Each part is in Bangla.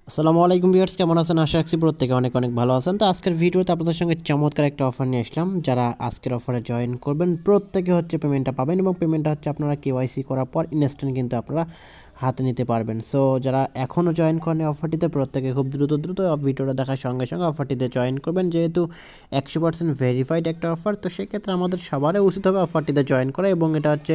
আসসালামু আলাইকুম ভিউয়ার্স, কেমন আছেন? আশা রাখছি প্রত্যেকে অনেক অনেক ভালো আছেন। তো আজকের ভিডিওতে আপনাদের সঙ্গে চমৎকার একটা অফার নিয়ে আসলাম। যারা আজকের অফারে জয়েন করবেন প্রত্যেকে হচ্ছে পেমেন্টটা পাবেন এবং পেমেন্টটা হচ্ছে আপনারা কেওয়াইসি করার পর ইনস্ট্যান্ট কিন্তু আপনারা হাতে নিতে পারবেন। সো যারা এখনও জয়েন করেন অফারটিতে প্রত্যেকে খুব দ্রুত ভিডিওটা দেখার সঙ্গে সঙ্গে অফারটিতে জয়েন করবেন। যেহেতু 100% ভেরিফাইড একটা অফার, তো সেক্ষেত্রে আমাদের সবারই উচিত হবে অফারটিতে জয়েন করা। এবং এটা হচ্ছে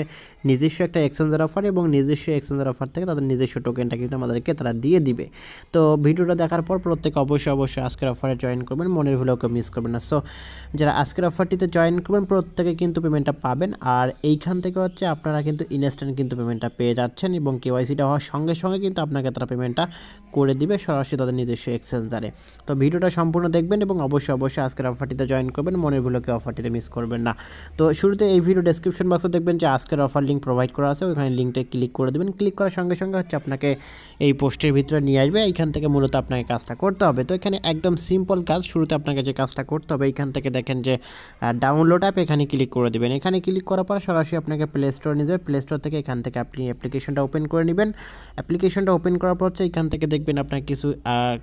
নিজস্ব একটা এক্সচেঞ্জের অফার এবং নিজস্ব এক্সচেঞ্জের অফার থেকে তাদের নিজস্ব টোকেনটা কিন্তু আমাদেরকে তারা দিয়ে দিবে। তো ভিডিওটা দেখার পর প্রত্যেকে অবশ্যই আজকের অফারে জয়েন করবেন, মনের ভুলেও মিস করবেন না। সো যারা আজকের অফারটিতে জয়েন করবেন প্রত্যেকে কিন্তু পেমেন্টটা পাবেন। আর এইখান থেকে হচ্ছে আপনারা কিন্তু ইনস্ট্যান্ট কিন্তু পেমেন্টটা পেয়ে যাচ্ছেন এবং কেওয়াইসিটা হওয়ার সঙ্গে সঙ্গে কিন্তু আপনাকে তারা পেমেন্টটা করে দিবে সরাসরি তাদের নিজস্ব এক্সচেঞ্জারে। তো ভিডিওটা সম্পূর্ণ দেখবেন এবং অবশ্যই আজকের অফারটিতে জয়েন করবেন, মনের ভুলেও অফারটিতে মিস করবেন না। তো শুরুতে এই ভিডিও ডেসক্রিপশন বক্সে দেখবেন যে আজকের অফার লিঙ্ক প্রোভাইড করা আছে, ওইখানে লিঙ্কটা ক্লিক করে দেবেন। ক্লিক করার সঙ্গে সঙ্গে হচ্ছে আপনাকে এই পোস্টের ভিতরে নিয়ে আসবে। এইখান থেকে মূলত আপনাকে কাজটা করতে হবে। তো এখানে একদম সিম্পল কাজ। শুরুতে আপনাকে যে কাজটা করতে হবে, এইখান থেকে দেখেন যে ডাউনলোড অ্যাপ, এখানে ক্লিক করে দেবেন। এখানে ক্লিক করার পর সরাসরি আপনাকে প্লে স্টোর নিয়ে যাবে। প্লে স্টোর থেকে এখান থেকে আপনি অ্যাপ্লিকেশনটা ওপেন করে নেবেন। অ্যাপ্লিকেশনটা ওপেন করার পর হচ্ছে এখান থেকে দেখবেন আপনার কিছু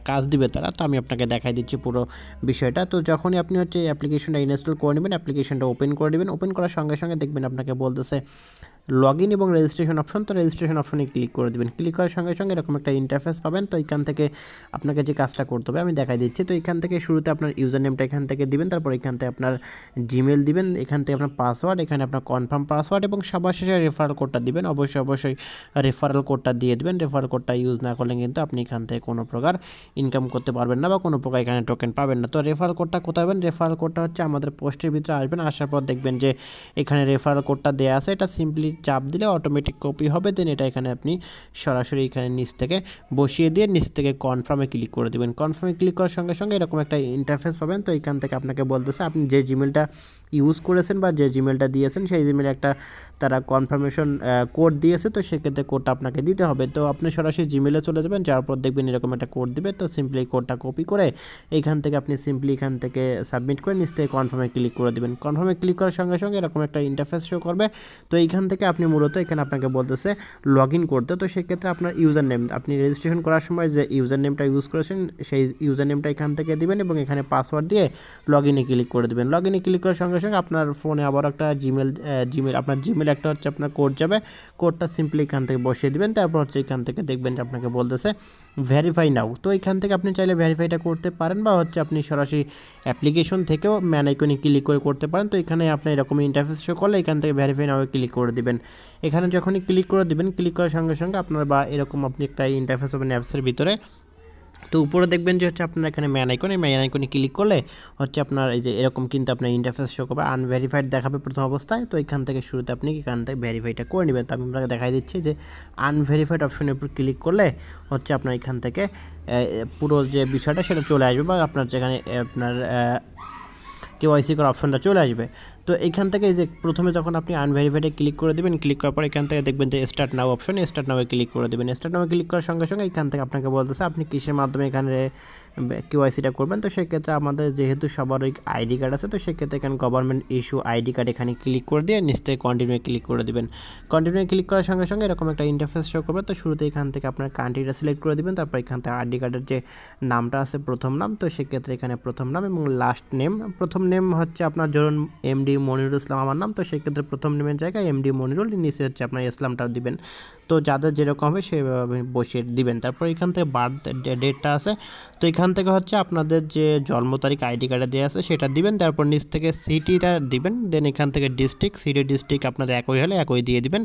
কাজ দিবে তারা। তো আমি আপনাকে দেখাই দিচ্ছি পুরো বিষয়টা। তো যখনই আপনি হচ্ছে অ্যাপ্লিকেশনটা ইনস্টল করে নেবেন, অ্যাপ্লিকেশনটা ওপেন করে নেবেন। ওপেন করার সঙ্গে সঙ্গে দেখবেন আপনাকে বলতেছে লগ ইন এবং রেজিস্ট্রেশন অপশন। তো রেজিস্ট্রেশন অপশনে ক্লিক করে দেবেন। ক্লিক করার সঙ্গে সঙ্গে এরকম একটা ইন্টারফেস পাবেন। তো এখান থেকে আপনাকে যে কাজটা করতে হবে আমি দেখাই দিচ্ছি। তো এখান থেকে শুরুতে আপনার ইউজার নেমটা এখান থেকে দিবেন, তারপর এখান থেকে আপনার জিমেল দিবেন, এখান থেকে আপনার পাসওয়ার্ড, এখানে আপনার কনফার্ম পাসওয়ার্ড এবং সবার শেষে রেফারেল কোডটা দিবেন। অবশ্যই রেফারেল কোডটা দিয়ে দেবেন। রেফারেল কোডটা ইউজ না করলে কিন্তু আপনি এখান থেকে কোনো প্রকার ইনকাম করতে পারবেন না বা কোনো প্রকার এখানে টোকেন পাবেন না। তো রেফারেল কোডটা কোথায় পাবেন? রেফারেল কোডটা হচ্ছে আমাদের পোস্টের ভিতরে আসবেন। আসার পর দেখবেন যে এখানে রেফারেল কোডটা দেওয়া আছে, এটা সিম্পলি চাপ দিলে অটোমেটিক কপি হবে। দেন এটা এখানে আপনি সরাসরি এখানে নিচ থেকে বসিয়ে দিয়ে নিচ থেকে কনফার্মে ক্লিক করে দেবেন। কনফার্মে ক্লিক করার সঙ্গে সঙ্গে এরকম একটা ইন্টারফেস পাবেন। তো এখান থেকে আপনাকে বলতেছে আপনি যে জিমেলটা ইউজ করেছেন বা যে জিমেলটা দিয়েছেন সেই জিমেলে একটা তারা কনফার্মেশন কোড দিয়েছে। তো সেক্ষেত্রে কোডটা আপনাকে দিতে হবে। তো আপনি সরাসরি জিমেলে চলে যাবেন, যার পর দেখবেন এরকম একটা কোড দিবে। তো সিম্পলি এই কোডটা কপি করে এইখান থেকে আপনি সিম্পলি এখান থেকে সাবমিট করে নিচ থেকে কনফার্মে ক্লিক করে দেবেন। কনফার্মে ক্লিক করার সঙ্গে সঙ্গে এরকম একটা ইন্টারফেস শো করবে। তো এইখান থেকে আপনি মূলত এখানে আপনাকে বলতেছে লগ ইন করতে। তো সেক্ষেত্রে আপনার ইউজার নেম, আপনি রেজিস্ট্রেশন করার সময় যে ইউজার নেমটা ইউজ করেছেন সেই ইউজার নেমটা এখান থেকে দিবেন এবং এখানে পাসওয়ার্ড দিয়ে লগ ইনে ক্লিক করে দেবেন। লগ ইনে ক্লিক করার সঙ্গে সঙ্গে আপনার ফোনে আবার একটা জিমেল আপনার জিমেল একটা হচ্ছে আপনার কোড যাবে। কোডটা সিম্পলি এখান থেকে বসিয়ে দিবেন। তারপর হচ্ছে এখান থেকে দেখবেন যে আপনাকে বলতেছে ভেরিফাই নাও। তো এখান থেকে আপনি চাইলে ভেরিফাইটা করতে পারেন বা হচ্ছে আপনি সরাসরি অ্যাপ্লিকেশন থেকেও ম্যান আইকনে ক্লিক করে করতে পারেন। তো এখানে আপনি এরকম ইন্টারফেস শো করলে এখান থেকে ভেরিফাই নাও ক্লিক করে দিবেন। এখানে যখনই ক্লিক করে দিবেন, ক্লিক করার সঙ্গে সঙ্গে আপনার বা এরকম আপনি একটা ইন্টারফেস পাবেন অ্যাপসের ভিতরে। তো উপরে দেখবেন যে হচ্ছে আপনার এখানে ম্যান আইকনে ক্লিক করলে হচ্ছে আপনার এই যে এরকম কিন্তু আপনার ইন্টারফেস শো করবে, আনভেরিফাইড দেখাবে প্রথম অবস্থায়। তো এখান থেকে শুরুতে আপনি এখান থেকে ভেরিফাইটা করে নেবেন। তো আমি আপনাকে দেখাই দিচ্ছি যে আনভেরিফাইড অপশনের উপর ক্লিক করলে হচ্ছে আপনার এখান থেকে পুরো যে বিষয়টা সেটা চলে আসবে বা আপনার যেখানে আপনার কেওয়াইসি করার অপশনটা চলে আসবে। তো এখান থেকে যে প্রথমে যখন আপনি আনভেরিফাইডে ক্লিক করে দেবেন, ক্লিক করার পর এখান থেকে দেখবেন যে start now option, start now click করে দেবেন। স্টার্ট নাও ক্লিক করার সঙ্গে সঙ্গে এখান থেকে আপনাকে বলতেছে আপনি কিসের মাধ্যমে এখানে কেওয়াইসিটা করবেন। তো সেক্ষেত্রে আমাদের যেহেতু সবার ওই আইডি কার্ড আছে, তো সেক্ষেত্রে এখানে গভর্নমেন্ট ইস্যু আইডি কার্ড এখানে ক্লিক করে দিয়ে নিচ থেকে কন্টিনিউ ক্লিক করে দেবেন। কন্টিনিউ ক্লিক করার সঙ্গে সঙ্গে এরকম একটা ইন্টারফেস শো করবে। তো শুরুতে এখান থেকে আপনার কান্ট্রিটা সিলেক্ট করে দেবেন। তারপর এখান থেকে আইডি কার্ডের যে নামটা আছে প্রথম নাম, তো সেক্ষেত্রে এখানে প্রথম নাম এবং লাস্ট নেম। প্রথম নেম হচ্ছে আপনার ধরুন এমডি মনিরুল ইসলাম আমার নাম, তো সেক্ষেত্রে প্রথম নেমের জায়গায় এমডি মনিরুল, নিচে হচ্ছে আপনার ইসলামটা দিবেন। তো যাদের যেরকম হবে সেভাবে বসিয়ে দিবেন। তারপর এখান থেকে বার্থ ডেটটা আছে, তো এখান থেকে হচ্ছে আপনাদের যে জন্ম তারিখ আইডি কার্ডে দেওয়া আছে সেটা দিবেন। তারপর নিচ থেকে সিটিটা দিবেন। দেন এখান থেকে ডিস্ট্রিক্ট, সিটি ডিস্ট্রিক্ট আপনাদের একই হলে একই দিয়ে দিবেন।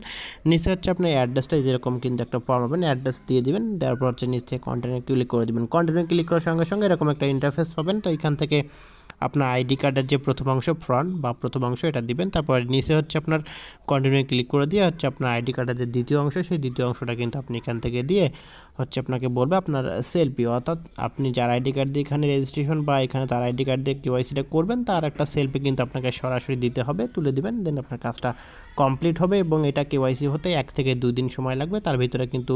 নিচে হচ্ছে আপনার অ্যাড্রেসটা যেরকম কিন্তু একটা ফর্ম পাবেন, অ্যাড্রেস দিয়ে দিবেন। তারপর হচ্ছে নিচ থেকে কন্টিনিউ ক্লিক করে দিবেন। কন্টিনিউ ক্লিক করার সঙ্গে সঙ্গে এরকম একটা ইন্টারফেস পাবেন। তো এখান থেকে আপনার আইডি কার্ডের যে প্রথম অংশ ফ্রন্ট বা প্রথম অংশ এটা দিবেন। তারপর নিচে হচ্ছে আপনার কন্টিনিউ ক্লিক করে দিয়ে হচ্ছে আপনার আইডি কার্ডের যে দ্বিতীয় অংশ সেই দ্বিতীয় অংশটা কিন্তু আপনি এখান থেকে দিয়ে হচ্ছে আপনাকে বলবে আপনার সেলফি, অর্থাৎ আপনি যার আইডি কার্ড দিয়ে এখানে রেজিস্ট্রেশন বা এখানে তার আইডি কার্ড দিয়ে কেওয়াইসিটা করবেন তার একটা সেলফি কিন্তু আপনাকে সরাসরি দিতে হবে, তুলে দিবেন। দেন আপনার কাজটা কমপ্লিট হবে এবং এটা কেওয়াইসি হতে 1 থেকে 2 দিন সময় লাগবে। তার ভিতরে কিন্তু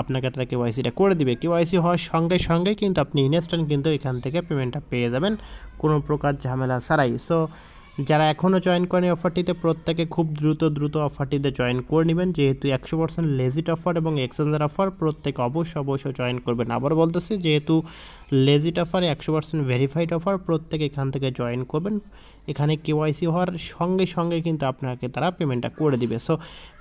আপনাকে তারা কেওয়াইসিটা করে দিবে। কেওয়াইসি হওয়ার সঙ্গে সঙ্গে কিন্তু আপনি ইনস্ট্যান্ট কিন্তু এখান থেকে পেমেন্টটা পেয়ে যাবেন কোনো প্রকার ঝামেলা ছাড়াই। সো যারা এখনও জয়েন করেন এই অফারটিতে প্রত্যেকে খুব দ্রুত অফারটিতে জয়েন করে নেবেন, যেহেতু 100% লেজিট অফার এবং এক্সচেঞ্জের অফার, প্রত্যেকে অবশ্যই জয়েন করবেন। আবার বলতেছি, যেহেতু লেজিট অফার 100% ভেরিফাইড অফার, প্রত্যেকে এখান থেকে জয়েন করবেন। এখানে কেওয়াইসি হওয়ার সঙ্গে কিন্তু আপনাকে তারা পেমেন্টটা করে দিবে। সো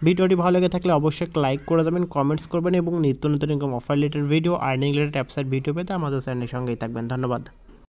ভিডিওটি ভালো লেগে থাকলে অবশ্যই একটা লাইক করে দেবেন, কমেন্টস করবেন এবং নিত্য নতুন এরকম offer related video, earning related অ্যাপসের ভিডিও পেতে আমাদের চ্যানেলের সঙ্গেই থাকবেন। ধন্যবাদ।